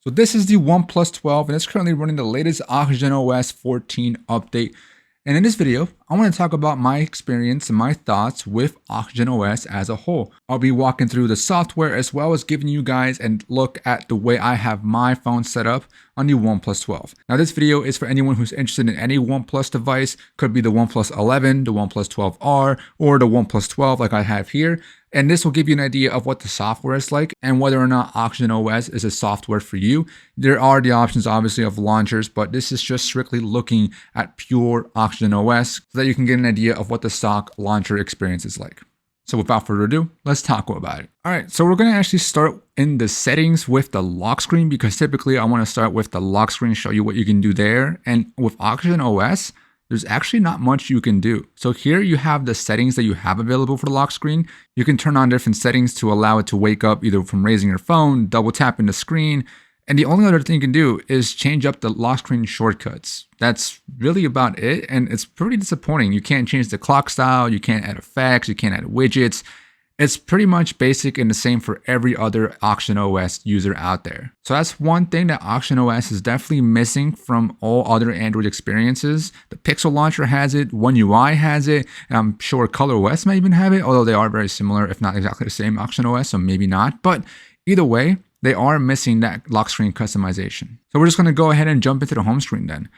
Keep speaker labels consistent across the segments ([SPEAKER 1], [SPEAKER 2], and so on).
[SPEAKER 1] So this is the OnePlus 12 and it's currently running the latest OxygenOS 14 update. And in this video, I want to talk about my experience and my thoughts with OxygenOS as a whole. I'll be walking through the software as well as giving you guys a look at the way I have my phone set up on the OnePlus 12. Now this video is for anyone who's interested in any OnePlus device. Could be the OnePlus 11, the OnePlus 12R, or the OnePlus 12 like I have here. And this will give you an idea of what the software is like and whether or not OxygenOS is a software for you. There are the options obviously of launchers, but this is just strictly looking at pure OxygenOS so that you can get an idea of what the stock launcher experience is like. So without further ado, let's talk about it. All right, so we're going to actually start in the settings with the lock screen because typically I want to start with the lock screen, show you what you can do there. And with OxygenOS, there's actually not much you can do. So here you have the settings that you have available for the lock screen. You can turn on different settings to allow it to wake up either from raising your phone, double tapping the screen. And the only other thing you can do is change up the lock screen shortcuts. That's really about it. And it's pretty disappointing. You can't change the clock style. You can't add effects. You can't add widgets. It's pretty much basic and the same for every other OxygenOS user out there. So that's one thing that OxygenOS is definitely missing from all other Android experiences. The Pixel launcher has it, One UI has it, and I'm sure ColorOS might even have it, although they are very similar, if not exactly the same OxygenOS, so maybe not. But either way, they are missing that lock screen customization. So we're just going to go ahead and jump into the home screen then.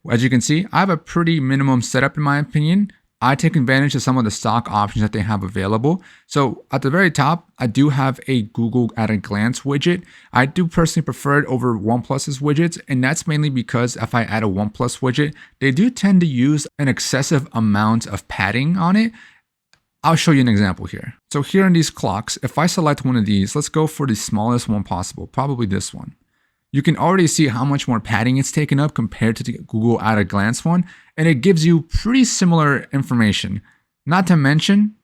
[SPEAKER 1] As you can see, I have a pretty minimum setup in my opinion. I take advantage of some of the stock options that they have available. So at the very top, I do have a Google at a glance widget. I do personally prefer it over OnePlus's widgets, and that's mainly because if I add a OnePlus widget, they do tend to use an excessive amount of padding on it. I'll show you an example here. So here in these clocks, if I select one of these, let's go for the smallest one possible, probably this one. You can already see how much more padding it's taken up compared to the Google at a glance one, and it gives you pretty similar information. Not to mention,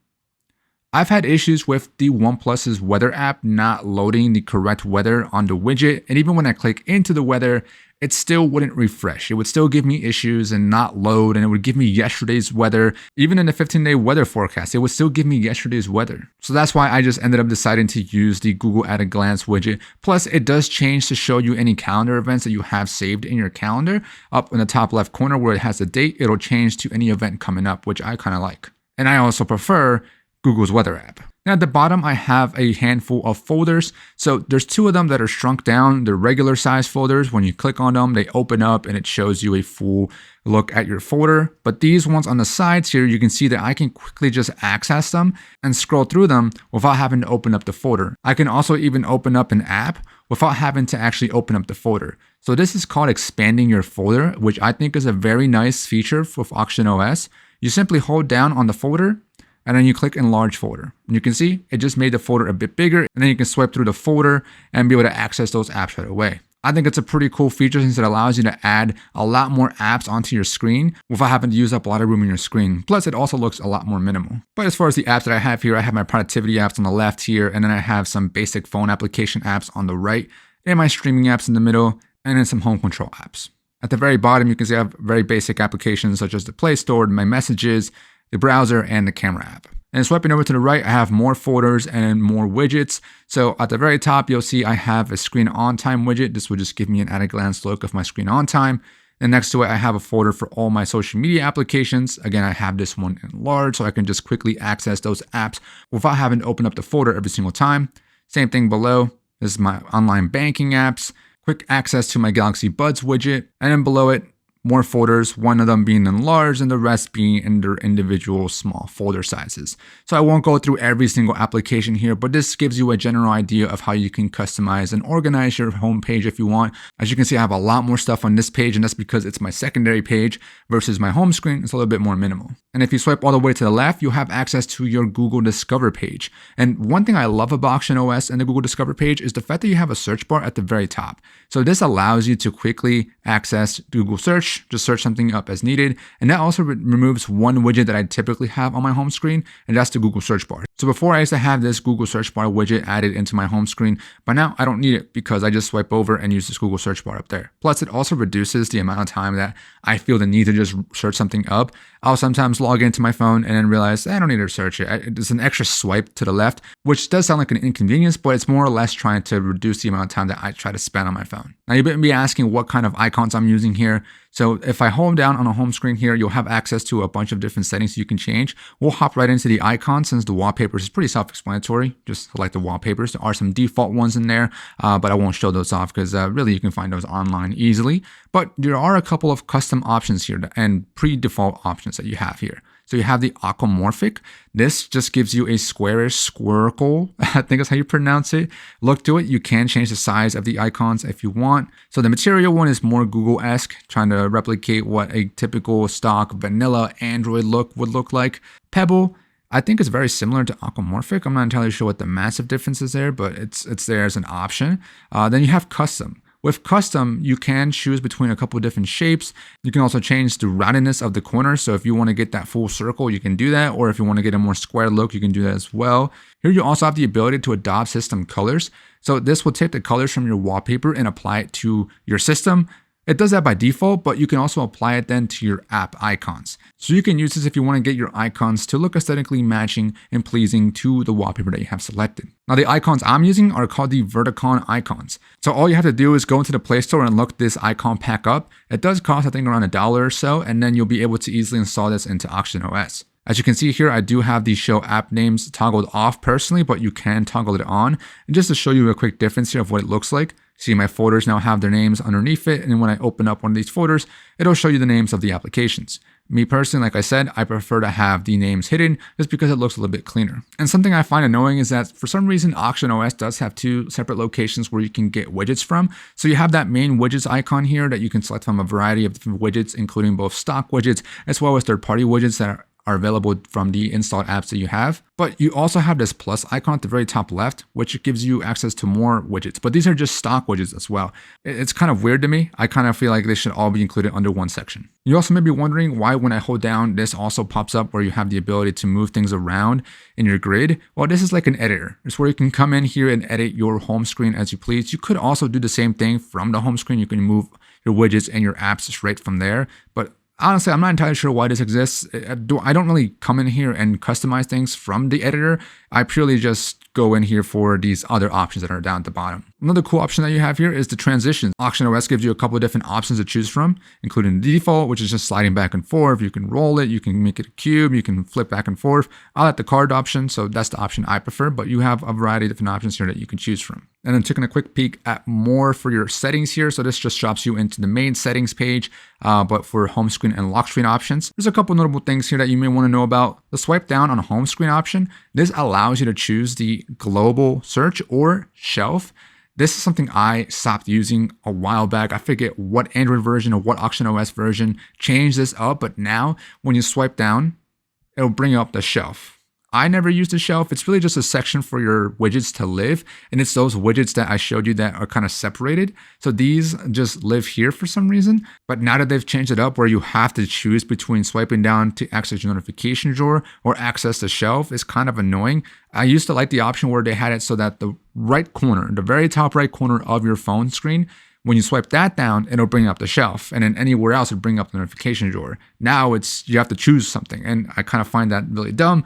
[SPEAKER 1] I've had issues with the OnePlus's weather app not loading the correct weather on the widget, and even when I click into the weather, it still wouldn't refresh. It would still give me issues and not load, and it would give me yesterday's weather. Even in the 15-day weather forecast, it would still give me yesterday's weather. So that's why I just ended up deciding to use the Google at a glance widget. Plus, it does change to show you any calendar events that you have saved in your calendar. Up in the top left corner where it has the date, it'll change to any event coming up, which I kind of like. And I also prefer Google's weather app. Now at the bottom, I have a handful of folders. So there's two of them that are shrunk down. They're regular size folders. When you click on them, they open up and it shows you a full look at your folder. But these ones on the sides here, you can see that I can quickly just access them and scroll through them without having to open up the folder. I can also even open up an app without having to actually open up the folder. So this is called expanding your folder, which I think is a very nice feature with OxygenOS. You simply hold down on the folder and then you click enlarge folder. And you can see it just made the folder a bit bigger, and then you can swipe through the folder and be able to access those apps right away. I think it's a pretty cool feature since it allows you to add a lot more apps onto your screen without having to use up a lot of room in your screen. Plus, it also looks a lot more minimal. But as far as the apps that I have here, I have my productivity apps on the left here, and then I have some basic phone application apps on the right, and my streaming apps in the middle, and then some home control apps. At the very bottom, you can see I have very basic applications such as the Play Store, my messages, the browser, and the camera app. And swiping over to the right, I have more folders and more widgets. So at the very top, you'll see I have a screen on time widget. This will just give me an at a glance look of my screen on time. And next to it, I have a folder for all my social media applications. Again, I have this one enlarged so I can just quickly access those apps without having to open up the folder every single time. Same thing below. This is my online banking apps, quick access to my Galaxy Buds widget. And then below it, more folders, one of them being enlarged and the rest being in their individual small folder sizes. So I won't go through every single application here, but this gives you a general idea of how you can customize and organize your home page if you want. As you can see, I have a lot more stuff on this page, and that's because it's my secondary page versus my home screen. It's a little bit more minimal. And if you swipe all the way to the left, you'll have access to your Google Discover page. And one thing I love about OxygenOS and the Google Discover page is the fact that you have a search bar at the very top. So this allows you to quickly access Google search, just search something up as needed. And that also removes one widget that I typically have on my home screen, and that's the Google search bar. So before I used to have this Google search bar widget added into my home screen, but now I don't need it because I just swipe over and use this Google search bar up there. Plus, it also reduces the amount of time that I feel the need to just search something up. I'll sometimes log into my phone and then realize I don't need to search it. It's an extra swipe to the left, which does sound like an inconvenience, but it's more or less trying to reduce the amount of time that I try to spend on my phone. Now, you might be asking what kind of icons I'm using here. So if I hold down on a home screen here, you'll have access to a bunch of different settings you can change. We'll hop right into the icons since the wallpapers is pretty self-explanatory. Just select the wallpapers. There are some default ones in there, but I won't show those off because really you can find those online easily. But there are a couple of custom options here and pre-default options that you have here. So you have the aquamorphic. This just gives you a squarish squircle, I think that's how you pronounce it. Look to it. You can change the size of the icons if you want. So the material one is more Google-esque, trying to replicate what a typical stock vanilla Android look would look like. Pebble, I think it's very similar to aquamorphic. I'm not entirely sure what the massive difference is there, but it's there as an option. Then you have custom. With custom, you can choose between a couple of different shapes. You can also change the roundedness of the corner. So if you want to get that full circle, you can do that. Or if you want to get a more square look, you can do that as well. Here you also have the ability to adopt system colors. So this will take the colors from your wallpaper and apply it to your system. It does that by default, but you can also apply it then to your app icons. So you can use this if you want to get your icons to look aesthetically matching and pleasing to the wallpaper that you have selected. Now the icons I'm using are called the Verticon icons. So all you have to do is go into the Play Store and look this icon pack up. It does cost I think around $1 or so, and then you'll be able to easily install this into OxygenOS. As you can see here, I do have the show app names toggled off personally, but you can toggle it on. And just to show you a quick difference here of what it looks like, see my folders now have their names underneath it. And when I open up one of these folders, it'll show you the names of the applications. Me personally, like I said, I prefer to have the names hidden just because it looks a little bit cleaner. And something I find annoying is that for some reason, OxygenOS does have two separate locations where you can get widgets from. So you have that main widgets icon here that you can select from a variety of different widgets, including both stock widgets as well as third-party widgets that are available from the installed apps that you have. But you also have this plus icon at the very top left, which gives you access to more widgets. But these are just stock widgets as well. It's kind of weird to me. I kind of feel like they should all be included under one section. You also may be wondering why when I hold down, this also pops up where you have the ability to move things around in your grid. Well, this is like an editor. It's where you can come in here and edit your home screen as you please. You could also do the same thing from the home screen. You can move your widgets and your apps straight from there. But honestly, I'm not entirely sure why this exists. I don't really come in here and customize things from the editor. I purely just go in here for these other options that are down at the bottom. Another cool option that you have here is the transitions. OxygenOS gives you a couple of different options to choose from, including the default, which is just sliding back and forth. You can roll it, you can make it a cube, you can flip back and forth. I like the card option, so that's the option I prefer, but you have a variety of different options here that you can choose from. And then taking a quick peek at more for your settings here. So this just drops you into the main settings page, but for home screen and lock screen options, there's a couple notable things here that you may want to know about. The swipe down on a home screen option, this allows you to choose the global search or shelf. This is something I stopped using a while back. I forget what Android version or what OxygenOS version changed this up, but now when you swipe down, it'll bring up the shelf. I never used the shelf. It's really just a section for your widgets to live. And it's those widgets that I showed you that are kind of separated. So these just live here for some reason. But now that they've changed it up where you have to choose between swiping down to access your notification drawer or access the shelf, is kind of annoying. I used to like the option where they had it so that the right corner, the very top right corner of your phone screen, when you swipe that down, it'll bring up the shelf, and then anywhere else it'll bring up the notification drawer. Now you have to choose something, and I kind of find that really dumb.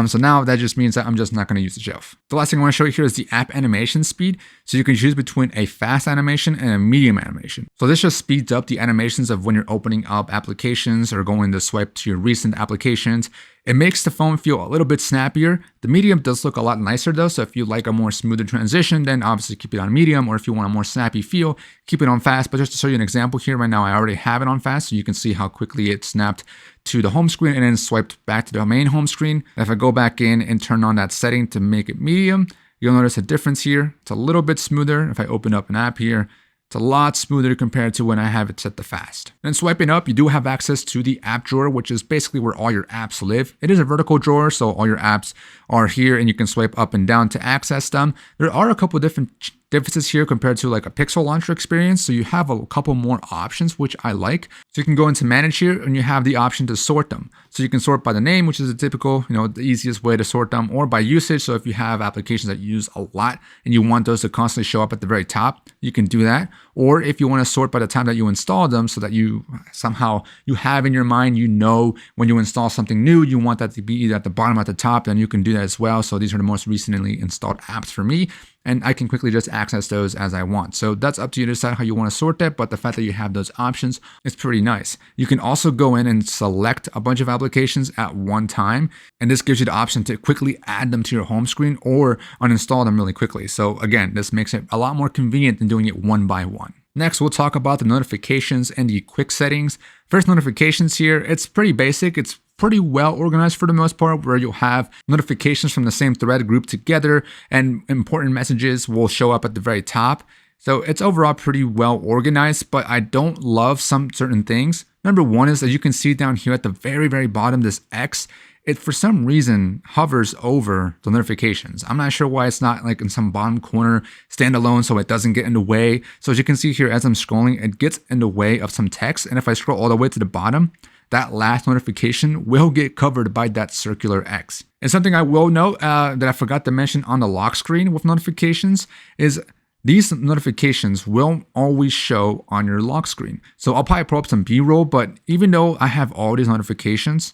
[SPEAKER 1] So now that just means that I'm just not going to use the shelf. The last thing I want to show you here is the app animation speed. So you can choose between a fast animation and a medium animation. So this just speeds up the animations of when you're opening up applications or going to swipe to your recent applications. It makes the phone feel a little bit snappier. The medium does look a lot nicer though, so if you like a more smoother transition, then obviously keep it on medium, or if you want a more snappy feel, keep it on fast. But just to show you an example here, right now I already have it on fast, so you can see how quickly it snapped to the home screen and then swiped back to the main home screen. If I go back in and turn on that setting to make it medium, you'll notice a difference here. It's a little bit smoother. If I open up an app here, it's a lot smoother compared to when I have it set to fast. And swiping up, you do have access to the app drawer, which is basically where all your apps live. It is a vertical drawer, so all your apps are here and you can swipe up and down to access them. There are a couple different differences here compared to like a Pixel launcher experience. So you have a couple more options, which I like. So you can go into manage here and you have the option to sort them. So you can sort by the name, which is a typical, the easiest way to sort them, or by usage. So if you have applications that you use a lot and you want those to constantly show up at the very top, you can do that. Or if you want to sort by the time that you install them so that you somehow you have in your mind, when you install something new, you want that to be either at the bottom or at the top, then you can do that as well. So these are the most recently installed apps for me, and I can quickly just access those as I want. So that's up to you to decide how you want to sort that, but the fact that you have those options is pretty nice. You can also go in and select a bunch of applications at one time, and this gives you the option to quickly add them to your home screen or uninstall them really quickly. So again, this makes it a lot more convenient than doing it one by one. Next, we'll talk about the notifications and the quick settings. First, notifications here, it's pretty basic. It's pretty well organized for the most part, where you'll have notifications from the same thread grouped together and important messages will show up at the very top. So it's overall pretty well organized, but I don't love some certain things. Number one is that you can see down here at the very, very bottom, this X, it for some reason hovers over the notifications. I'm not sure why it's not like in some bottom corner standalone so it doesn't get in the way. So as you can see here, as I'm scrolling, it gets in the way of some text. And if I scroll all the way to the bottom, that last notification will get covered by that circular X. And something I will note that I forgot to mention on the lock screen with notifications is these notifications will always show on your lock screen. So I'll probably pull up some B-roll, but even though I have all these notifications,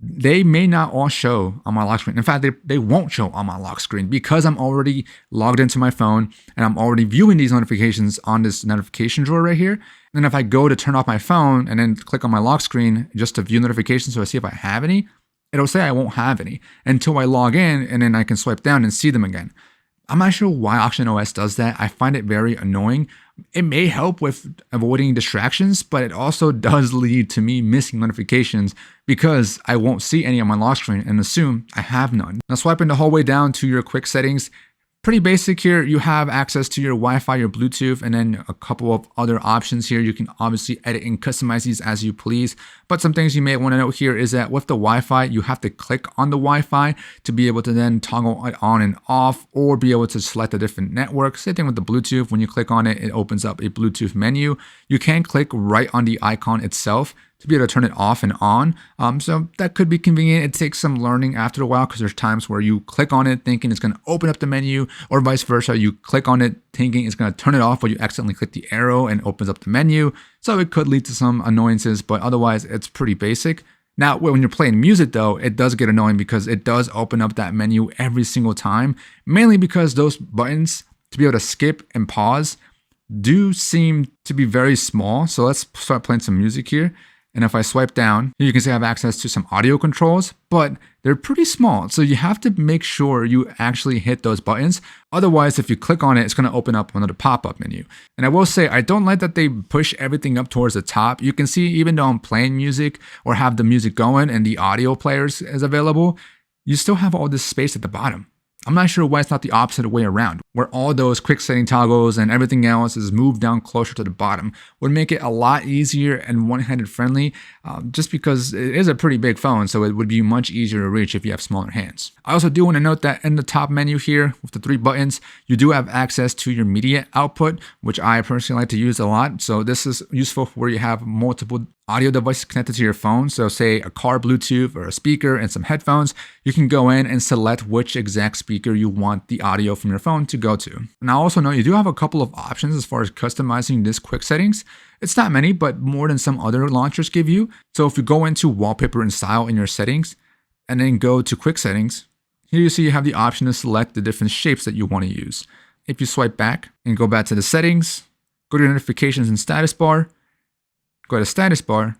[SPEAKER 1] they may not all show on my lock screen. In fact, they won't show on my lock screen because I'm already logged into my phone and I'm already viewing these notifications on this notification drawer right here. And if I go to turn off my phone and then click on my lock screen just to view notifications so I see if I have any, it'll say I won't have any until I log in, and then I can swipe down and see them again. I'm not sure why OxygenOS does that. I find it very annoying. It may help with avoiding distractions, but it also does lead to me missing notifications because I won't see any on my lock screen and assume I have none. Now, swiping the whole way down to your quick settings, pretty basic here. You have access to your Wi-Fi, your Bluetooth, and then a couple of other options here. You can obviously edit and customize these as you please. But some things you may want to note here is that with the Wi-Fi, you have to click on the Wi-Fi to be able to then toggle it on and off or be able to select a different network. Same thing with the Bluetooth. When you click on it, it opens up a Bluetooth menu. You can click right on the icon itself to be able to turn it off and on. So that could be convenient. It takes some learning after a while because there's times where you click on it thinking it's going to open up the menu, or vice versa. You click on it thinking it's going to turn it off, but you accidentally click the arrow and opens up the menu. So it could lead to some annoyances, but otherwise it's pretty basic. Now, when you're playing music though, it does get annoying because it does open up that menu every single time, mainly because those buttons to be able to skip and pause do seem to be very small. So let's start playing some music here. And if I swipe down, you can see I have access to some audio controls, but they're pretty small. So you have to make sure you actually hit those buttons. Otherwise, if you click on it, it's going to open up another pop-up menu. And I will say, I don't like that they push everything up towards the top. You can see even though I'm playing music or have the music going and the audio players is available, you still have all this space at the bottom. I'm not sure why it's not the opposite way around, where all those quick setting toggles and everything else is moved down closer to the bottom. Would make it a lot easier and one-handed friendly, just because it is a pretty big phone, so it would be much easier to reach if you have smaller hands. I also do want to note that in the top menu here with the 3 buttons, you do have access to your media output, which I personally like to use a lot. So this is useful where you have multiple audio devices connected to your phone. So say a car Bluetooth or a speaker and some headphones, you can go in and select which exact speaker you want the audio from your phone to go to. Now also note you do have a couple of options as far as customizing this quick settings. It's not many, but more than some other launchers give you. So if you go into Wallpaper and Style in your settings and then go to quick settings, here you see you have the option to select the different shapes that you want to use. If you swipe back and go back to the settings, go to notifications and status bar, go to status bar.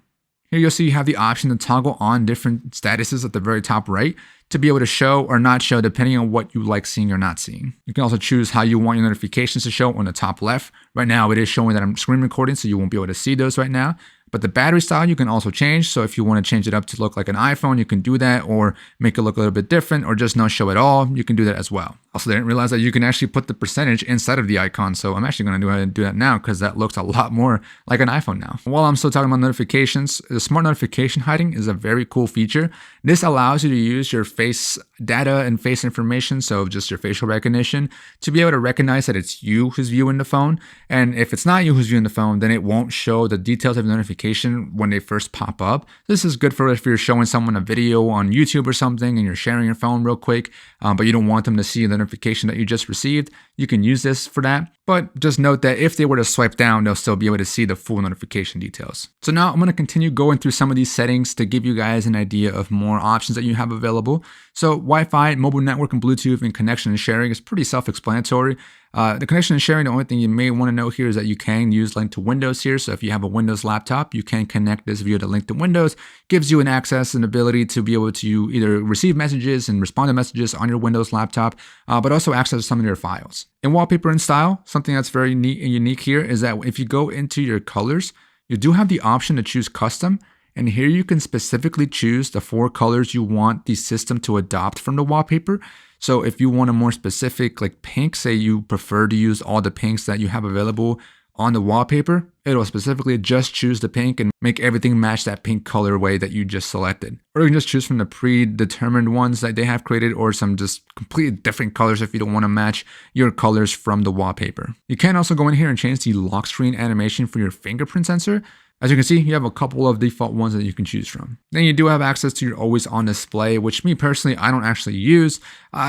[SPEAKER 1] Here you'll see you have the option to toggle on different statuses at the very top right to be able to show or not show depending on what you like seeing or not seeing. You can also choose how you want your notifications to show on the top left. Right now it is showing that I'm screen recording, so you won't be able to see those right now. But the battery style you can also change. So if you want to change it up to look like an iPhone, you can do that, or make it look a little bit different, or just not show at all. You can do that as well. Also, I didn't realize that you can actually put the percentage inside of the icon. So I'm actually going to go ahead and do that now because that looks a lot more like an iPhone now. While I'm still talking about notifications, the smart notification hiding is a very cool feature. This allows you to use your face data and face information, so just your facial recognition, to be able to recognize that it's you who's viewing the phone. And if it's not you who's viewing the phone, then it won't show the details of the notification when they first pop up. This is good for if you're showing someone a video on YouTube or something and you're sharing your phone real quick, but you don't want them to see the notification that you just received. You can use this for that. But just note that if they were to swipe down, they'll still be able to see the full notification details. So now I'm going to continue going through some of these settings to give you guys an idea of more options that you have available. So Wi-Fi, mobile network, and Bluetooth, and connection and sharing is pretty self-explanatory. The connection and sharing, the only thing you may want to know here is that you can use link to Windows here. So if you have a Windows laptop, you can connect this via the link to Windows. Gives you an access and ability to be able to either receive messages and respond to messages on your Windows laptop, but also access some of your files. In Wallpaper and Style, something that's very neat and unique here is that if you go into your colors, you do have the option to choose custom. And here you can specifically choose the 4 colors you want the system to adopt from the wallpaper. So if you want a more specific like pink, say you prefer to use all the pinks that you have available on the wallpaper, it'll specifically just choose the pink and make everything match that pink colorway that you just selected. Or you can just choose from the predetermined ones that they have created, or some just completely different colors if you don't want to match your colors from the wallpaper. You can also go in here and change the lock screen animation for your fingerprint sensor. As you can see, you have a couple of default ones that you can choose from. Then you do have access to your always on display, which me personally, I don't actually use,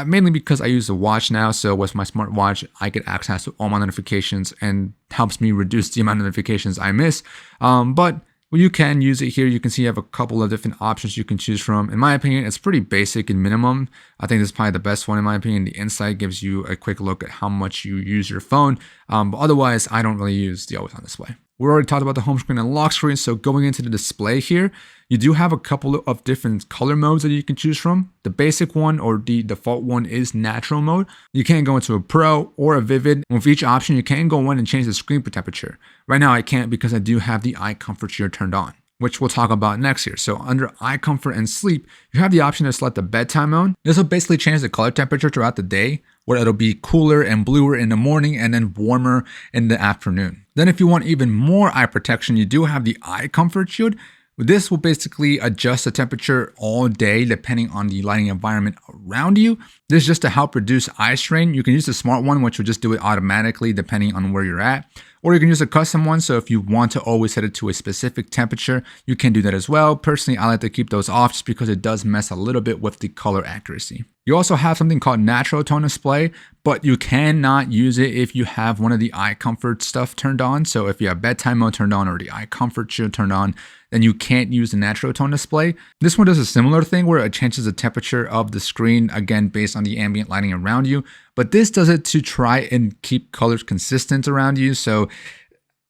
[SPEAKER 1] mainly because I use the watch now. So with my smartwatch, I get access to all my notifications and helps me reduce the amount of notifications I miss. But you can use it here. You can see you have a couple of different options you can choose from. In my opinion, it's pretty basic and minimum. I think this is probably the best one in my opinion. The Insight gives you a quick look at how much you use your phone. But otherwise, I don't really use the always on display. We already talked about the home screen and lock screen, so going into the display here, you do have a couple of different color modes that you can choose from. The basic one or the default one is natural mode. You can go into a pro or a vivid. With each option, you can go in and change the screen temperature. Right now I can't because I do have the eye comfort share turned on, which we'll talk about next here. So under eye comfort and sleep, you have the option to select the bedtime mode. This will basically change the color temperature throughout the day, where it'll be cooler and bluer in the morning and then warmer in the afternoon. Then if you want even more eye protection, you do have the eye comfort shield. This will basically adjust the temperature all day depending on the lighting environment around you. This is just to help reduce eye strain. You can use the smart one, which will just do it automatically depending on where you're at. Or you can use a custom one, so if you want to always set it to a specific temperature, you can do that as well. Personally, I like to keep those off just because it does mess a little bit with the color accuracy. You also have something called natural tone display, but you cannot use it if you have one of the eye comfort stuff turned on. So if you have bedtime mode turned on or the eye comfort shield turned on, then you can't use the natural tone display. This one does a similar thing where it changes the temperature of the screen, again, based on the ambient lighting around you. But this does it to try and keep colors consistent around you. So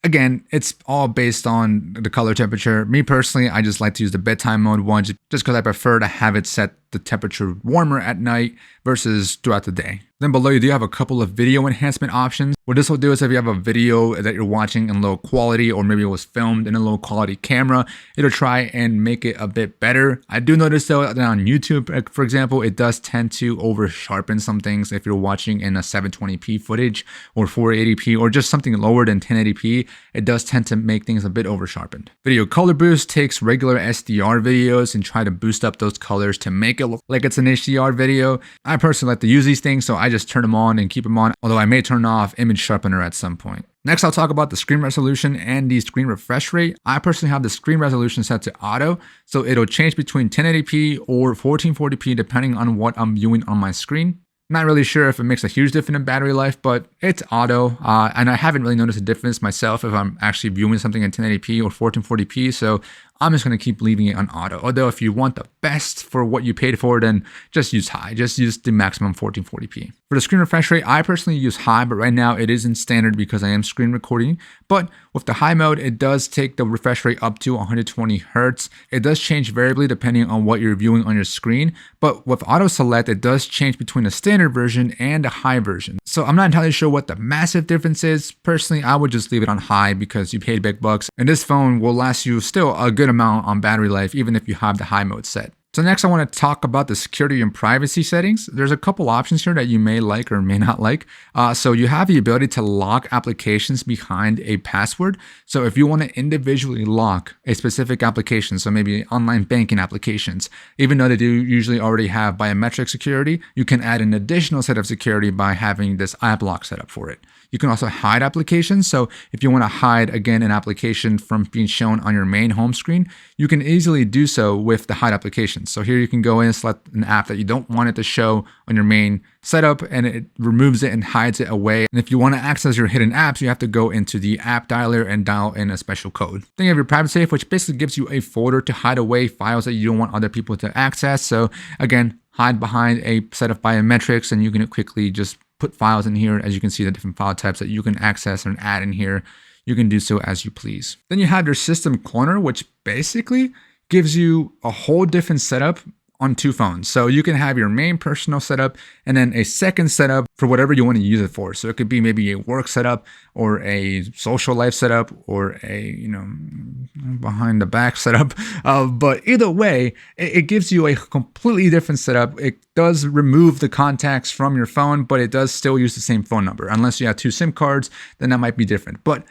[SPEAKER 1] again, it's all based on the color temperature. Me personally, I just like to use the bedtime mode one just because I prefer to have it set the temperature warmer at night versus throughout the day. Then below you do have a couple of video enhancement options. What this will do is if you have a video that you're watching in low quality, or maybe it was filmed in a low quality camera, it'll try and make it a bit better. I do notice though that on YouTube, for example, it does tend to over sharpen some things if you're watching in a 720p footage or 480p or just something lower than 1080p. It does tend to make things a bit over sharpened. Video color boost takes regular SDR videos and try to boost up those colors to make it look like it's an HDR video. I personally like to use these things, so I just turn them on and keep them on, although I may turn off image sharpener at some point. Next, I'll talk about the screen resolution and the screen refresh rate. I personally have the screen resolution set to auto, so it'll change between 1080p or 1440p depending on what I'm viewing on my screen. Not really sure if it makes a huge difference in battery life, but it's auto, and I haven't really noticed a difference myself if I'm actually viewing something in 1080p or 1440p, so I'm just going to keep leaving it on auto. Although if you want the best for what you paid for, then just use high. Just use the maximum 1440p. For the screen refresh rate, I personally use high, but right now it is in standard because I am screen recording. But with the high mode, it does take the refresh rate up to 120 Hertz. It does change variably depending on what you're viewing on your screen. But with auto select, it does change between the standard version and the high version. So I'm not entirely sure what the massive difference is. Personally, I would just leave it on high because you paid big bucks. And this phone will last you still a good amount on battery life, even if you have the high mode set. So next I want to talk about the security and privacy settings. There's a couple options here that you may like or may not like. So you have the ability to lock applications behind a password. So if you want to individually lock a specific application, so maybe online banking applications, even though they do usually already have biometric security, you can add an additional set of security by having this app lock set up for it. You can also hide applications. So if you want to hide, again, an application from being shown on your main home screen, you can easily do so with the hide applications. So here you can go in and select an app that you don't want it to show on your main setup, and it removes it and hides it away. And if you want to access your hidden apps, you have to go into the app dialer and dial in a special code. Then you have your private safe, which basically gives you a folder to hide away files that you don't want other people to access. So again, hide behind a set of biometrics, and you can quickly just put files in here. As you can see, the different file types that you can access and add in here. You can do so as you please. Then you have your system cloner, which basically gives you a whole different setup on two phones. So you can have your main personal setup and then a second setup for whatever you want to use it for. So it could be maybe a work setup or a social life setup or a, behind the back setup. But either way, it gives you a completely different setup. It does remove the contacts from your phone, but it does still use the same phone number. Unless you have two SIM cards, then that might be different. But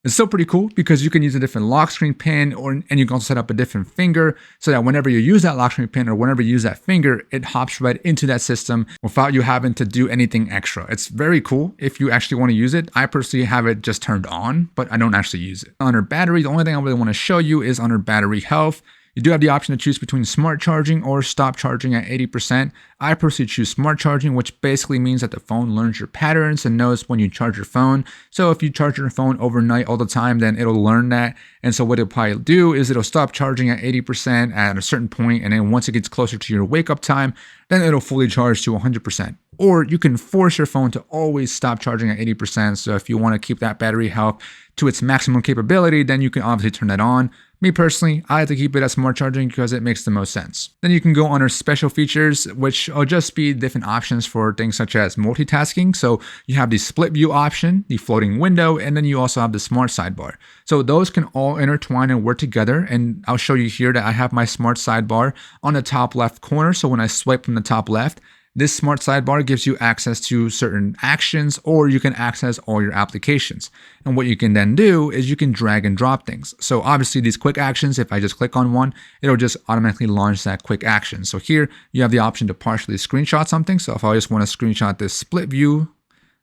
[SPEAKER 1] it's still pretty cool because you can use a different lock screen pin and you can also set up a different finger so that whenever you use that lock screen pin or whenever you use that finger, it hops right into that system without you having to do anything extra. It's very cool if you actually want to use it. I personally have it just turned on, but I don't actually use it. Under battery, the only thing I really want to show you is under battery health. You do have the option to choose between smart charging or stop charging at 80%. I personally choose smart charging, which basically means that the phone learns your patterns and knows when you charge your phone. So if you charge your phone overnight all the time, then it'll learn that. And so what it'll probably do is it'll stop charging at 80% at a certain point, and then once it gets closer to your wake up time, then it'll fully charge to 100%. Or you can force your phone to always stop charging at 80%. So if you want to keep that battery health to its maximum capability, then you can obviously turn that on. Me personally, I like to keep it at smart charging because it makes the most sense. Then you can go under special features, which will just be different options for things such as multitasking. So you have the split view option, the floating window, and then you also have the smart sidebar. So those can all intertwine and work together. And I'll show you here that I have my smart sidebar on the top left corner. So when I swipe from the top left, this smart sidebar gives you access to certain actions, or you can access all your applications. And what you can then do is you can drag and drop things. So obviously these quick actions, if I just click on one, it'll just automatically launch that quick action. So here you have the option to partially screenshot something. So if I just want to screenshot this split view,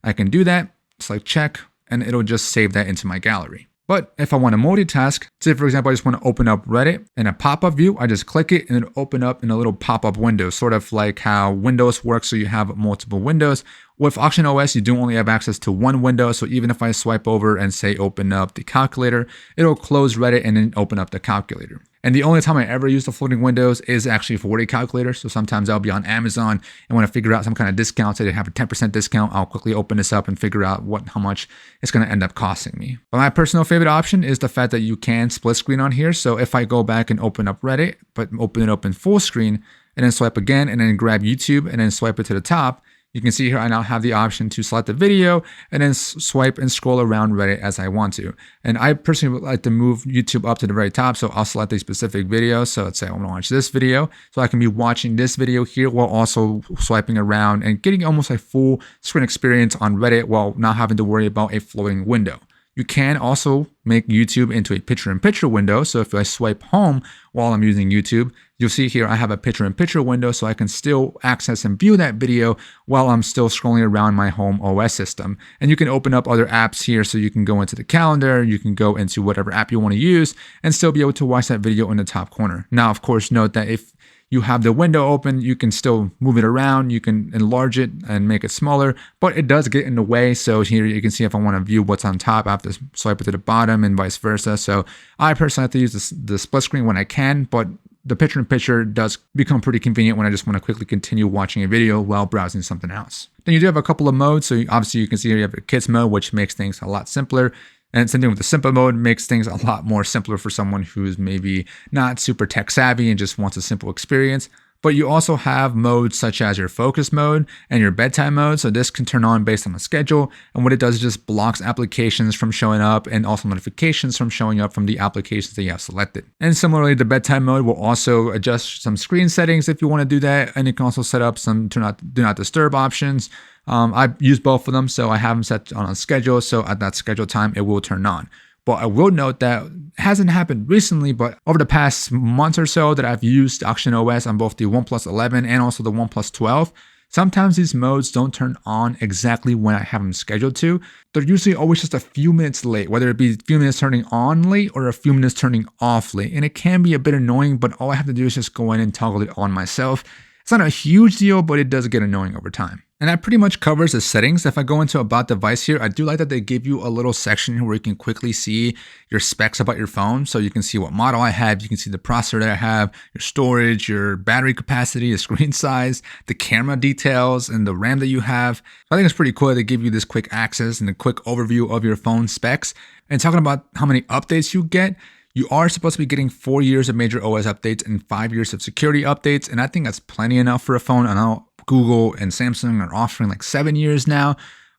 [SPEAKER 1] I can do that. Select check, and it'll just save that into my gallery. But if I want to multitask, say for example, I just want to open up Reddit in a pop-up view, I just click it and it'll open up in a little pop-up window, sort of like how Windows works, so you have multiple windows. With OxygenOS, you do only have access to one window, so even if I swipe over and say open up the calculator, it'll close Reddit and then open up the calculator. And the only time I ever use the floating windows is actually for a calculator. So sometimes I'll be on Amazon and want to figure out some kind of discount. So they have a 10% discount. I'll quickly open this up and figure out how much it's going to end up costing me. But my personal favorite option is the fact that you can split screen on here. So if I go back and open up Reddit, but open it up in full screen and then swipe again and then grab YouTube and then swipe it to the top, you can see here I now have the option to select the video and then swipe and scroll around Reddit as I want to. And I personally would like to move YouTube up to the very top, so I'll select a specific video. So let's say I want to watch this video. So I can be watching this video here while also swiping around and getting almost a full screen experience on Reddit while not having to worry about a floating window. You can also make YouTube into a picture-in-picture window. So if I swipe home while I'm using YouTube, you'll see here I have a picture-in-picture window, so I can still access and view that video while I'm still scrolling around my home OS system. And you can open up other apps here, so you can go into the calendar, you can go into whatever app you want to use, and still be able to watch that video in the top corner. Now, of course, note that if you have the window open, you can still move it around, you can enlarge it and make it smaller, but it does get in the way. So here you can see if I want to view what's on top, I have to swipe it to the bottom and vice versa. So I personally have to use the split screen when I can, but the picture-in-picture does become pretty convenient when I just want to quickly continue watching a video while browsing something else. Then you do have a couple of modes. So obviously you can see here you have a kids mode, which makes things a lot simpler. And same thing with the simple mode, makes things a lot more simpler for someone who's maybe not super tech savvy and just wants a simple experience. But you also have modes such as your focus mode and your bedtime mode. So this can turn on based on the schedule. And what it does is just blocks applications from showing up and also notifications from showing up from the applications that you have selected. And similarly, the bedtime mode will also adjust some screen settings if you want to do that. And you can also set up some do not disturb options. I use both of them, so I have them set on a schedule. So at that scheduled time, it will turn on. But I will note that it hasn't happened recently, but over the past month or so that I've used OxygenOS on both the OnePlus 11 and also the OnePlus 12, sometimes these modes don't turn on exactly when I have them scheduled to. They're usually always just a few minutes late, whether it be a few minutes turning on late or a few minutes turning off late. And it can be a bit annoying, but all I have to do is just go in and toggle it on myself. It's not a huge deal, but it does get annoying over time. And that pretty much covers the settings. If I go into About Device here, I do like that they give you a little section where you can quickly see your specs about your phone. So you can see what model I have, you can see the processor that I have, your storage, your battery capacity, the screen size, the camera details, and the RAM that you have. So I think it's pretty cool that they give you this quick access and a quick overview of your phone specs. And talking about how many updates you get, you are supposed to be getting 4 years of major OS updates and 5 years of security updates. And I think that's plenty enough for a phone. I know Google and Samsung are offering like 7 years now.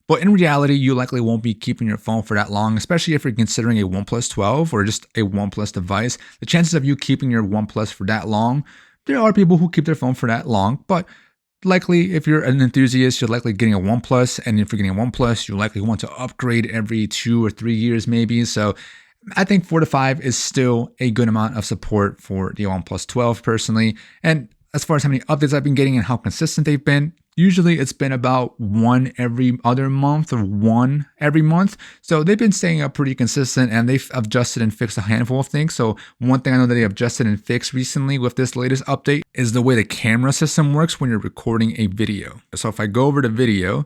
[SPEAKER 1] But in reality, you likely won't be keeping your phone for that long, especially if you're considering a OnePlus 12 or just a OnePlus device. The chances of you keeping your OnePlus for that long, there are people who keep their phone for that long, but likely if you're an enthusiast, you're likely getting a OnePlus. And if you're getting a OnePlus, you likely want to upgrade every 2 or 3 years maybe. So I think 4 to 5 is still a good amount of support for the OnePlus 12 personally. And as far as how many updates I've been getting and how consistent they've been, usually it's been about 1 every other month or 1 every month. So they've been staying up pretty consistent, and they've adjusted and fixed a handful of things. So one thing I know that they adjusted and fixed recently with this latest update is the way the camera system works when you're recording a video. So if I go over to video,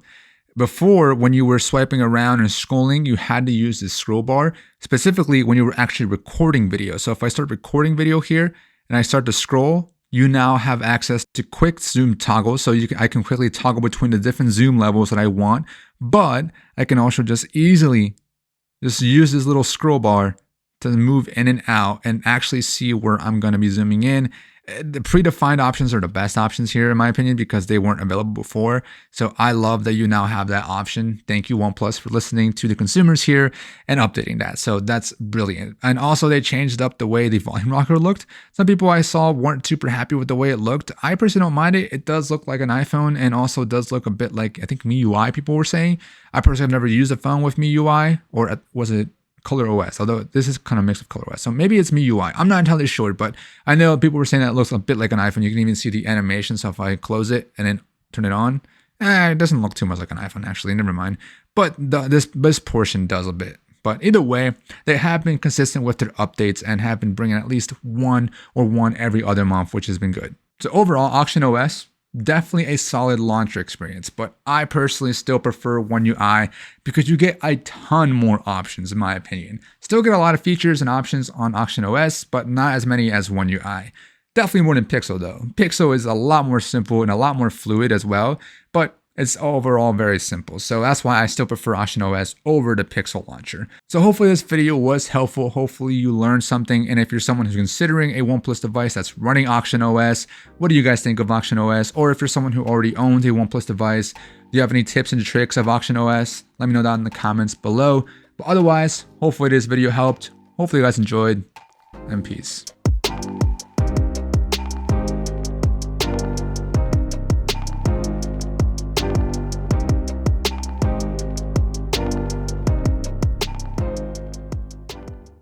[SPEAKER 1] before, when you were swiping around and scrolling, you had to use this scroll bar, specifically when you were actually recording video. So if I start recording video here and I start to scroll, you now have access to quick zoom toggles. So I can quickly toggle between the different zoom levels that I want, but I can also just easily just use this little scroll bar to move in and out and actually see where I'm going to be zooming in. The predefined options are the best options here, in my opinion, because they weren't available before. So I love that you now have that option. Thank you, OnePlus, for listening to the consumers here and updating that. So that's brilliant. And also, they changed up the way the volume rocker looked. Some people I saw weren't super happy with the way it looked. I personally don't mind it. It does look like an iPhone, and also does look a bit like, I think, MIUI people were saying. I personally have never used a phone with MIUI, or was it ColorOS, although this is kind of mixed with ColorOS. So maybe it's MIUI. I'm not entirely sure, but I know people were saying that it looks a bit like an iPhone. You can even see the animation. So if I close it and then turn it on, it doesn't look too much like an iPhone, actually. Never mind. But this portion does a bit. But either way, they have been consistent with their updates and have been bringing at least one every other month, which has been good. So overall, OxygenOS, definitely a solid launcher experience, but I personally still prefer One UI because you get a ton more options, in my opinion. Still get a lot of features and options on OxygenOS, but not as many as One UI. Definitely more than Pixel though. Pixel is a lot more simple and a lot more fluid as well, but it's overall very simple. So that's why I still prefer OxygenOS over the Pixel launcher. So hopefully this video was helpful. Hopefully you learned something. And if you're someone who's considering a OnePlus device that's running OxygenOS, what do you guys think of OxygenOS? Or if you're someone who already owns a OnePlus device, do you have any tips and tricks of OxygenOS? Let me know down in the comments below. But otherwise, hopefully this video helped. Hopefully you guys enjoyed, and peace.